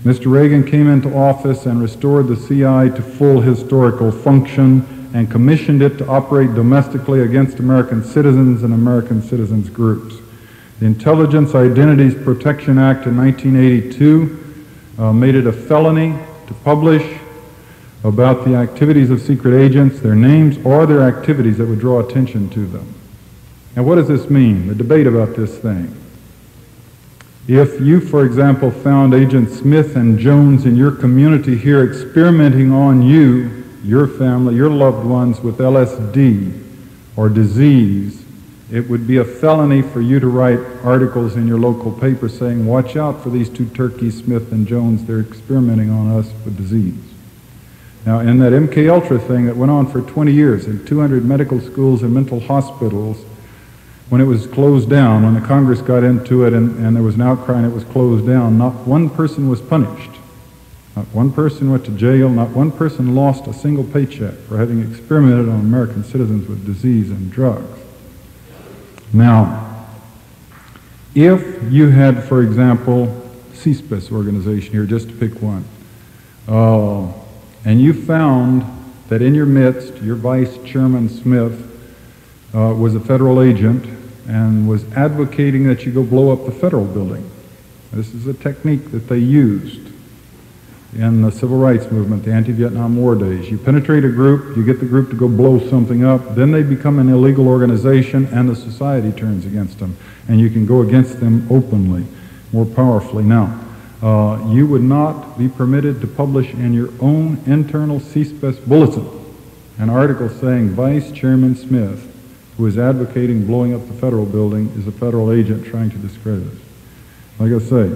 Mr. Reagan came into office and restored the CI to full historical function and commissioned it to operate domestically against American citizens and American citizens groups. The Intelligence Identities Protection Act in 1982 made it a felony to publish about the activities of secret agents, their names, or their activities that would draw attention to them. Now, what does this mean, the debate about this thing? If you, for example, found Agent Smith and Jones in your community here experimenting on you, your family, your loved ones with LSD or disease, it would be a felony for you to write articles in your local paper saying, watch out for these two turkeys, Smith and Jones, they're experimenting on us with disease. Now, in that MKUltra thing that went on for 20 years in 200 medical schools and mental hospitals, when it was closed down, when the Congress got into it and there was an outcry and it was closed down, not one person was punished. Not one person went to jail, not one person lost a single paycheck for having experimented on American citizens with disease and drugs. Now, if you had, for example, CSPIS organization here, just to pick one, and you found that in your midst, your Vice Chairman Smith was a federal agent and was advocating that you go blow up the federal building. This is a technique that they used in the civil rights movement, the anti-Vietnam War days. You penetrate a group, you get the group to go blow something up, then they become an illegal organization and the society turns against them. And you can go against them openly, more powerfully. Now, you would not be permitted to publish in your own internal CSPIS bulletin an article saying Vice Chairman Smith, who is advocating blowing up the federal building, is a federal agent trying to discredit us. Like I say,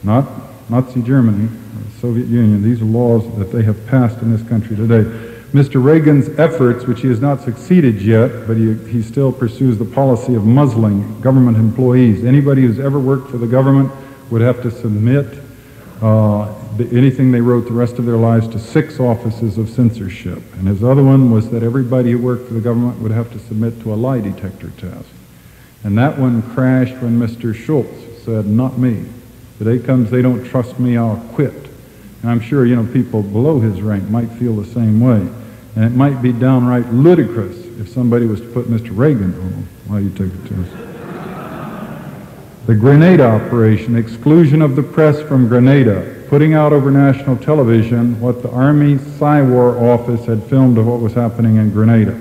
not Nazi Germany or the Soviet Union. These are laws that they have passed in this country today. Mr. Reagan's efforts, which he has not succeeded yet, but he still pursues the policy of muzzling government employees. Anybody who's ever worked for the government would have to submit anything they wrote the rest of their lives to 6 offices of censorship. And his other one was that everybody who worked for the government would have to submit to a lie detector test. And that one crashed when Mr. Schultz said, not me. The day comes they don't trust me, I'll quit. And I'm sure, people below his rank might feel the same way. And it might be downright ludicrous if somebody was to put Mr. Reagan on. Why you take it to us? The Grenada operation, exclusion of the press from Grenada, putting out over national television what the Army Psy-War office had filmed of what was happening in Grenada.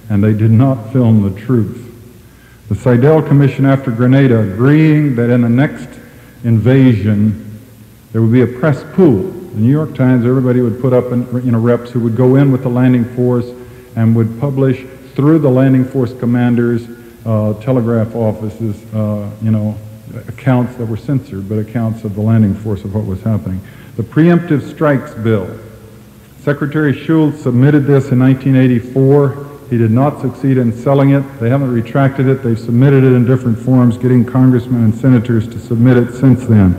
And they did not film the truth. The Seidel Commission after Grenada agreeing that in the next invasion there would be a press pool. The New York Times, everybody would put up reps who would go in with the landing force and would publish through the landing force commanders, telegraph offices, accounts that were censored, but accounts of the landing force of what was happening. The preemptive strikes bill. Secretary Schultz submitted this in 1984. He did not succeed in selling it. They haven't retracted it. They've submitted it in different forms, getting congressmen and senators to submit it since then.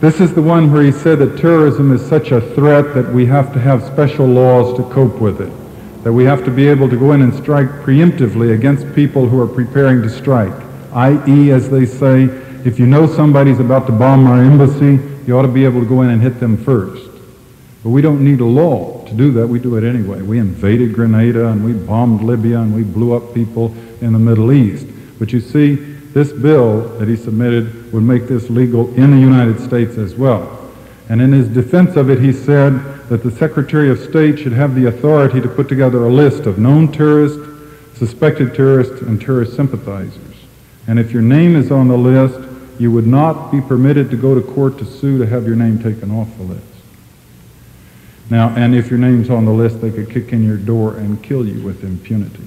This is the one where he said that terrorism is such a threat that we have to have special laws to cope with it, that we have to be able to go in and strike preemptively against people who are preparing to strike, i.e., as they say, if you know somebody's about to bomb our embassy, you ought to be able to go in and hit them first. But we don't need a law to do that. We do it anyway. We invaded Grenada and we bombed Libya and we blew up people in the Middle East. But you see, this bill that he submitted would make this legal in the United States as well. And in his defense of it, he said that the Secretary of State should have the authority to put together a list of known terrorists, suspected terrorists, and terrorist sympathizers. And if your name is on the list, you would not be permitted to go to court to sue to have your name taken off the list. Now, and if your name's on the list, they could kick in your door and kill you with impunity.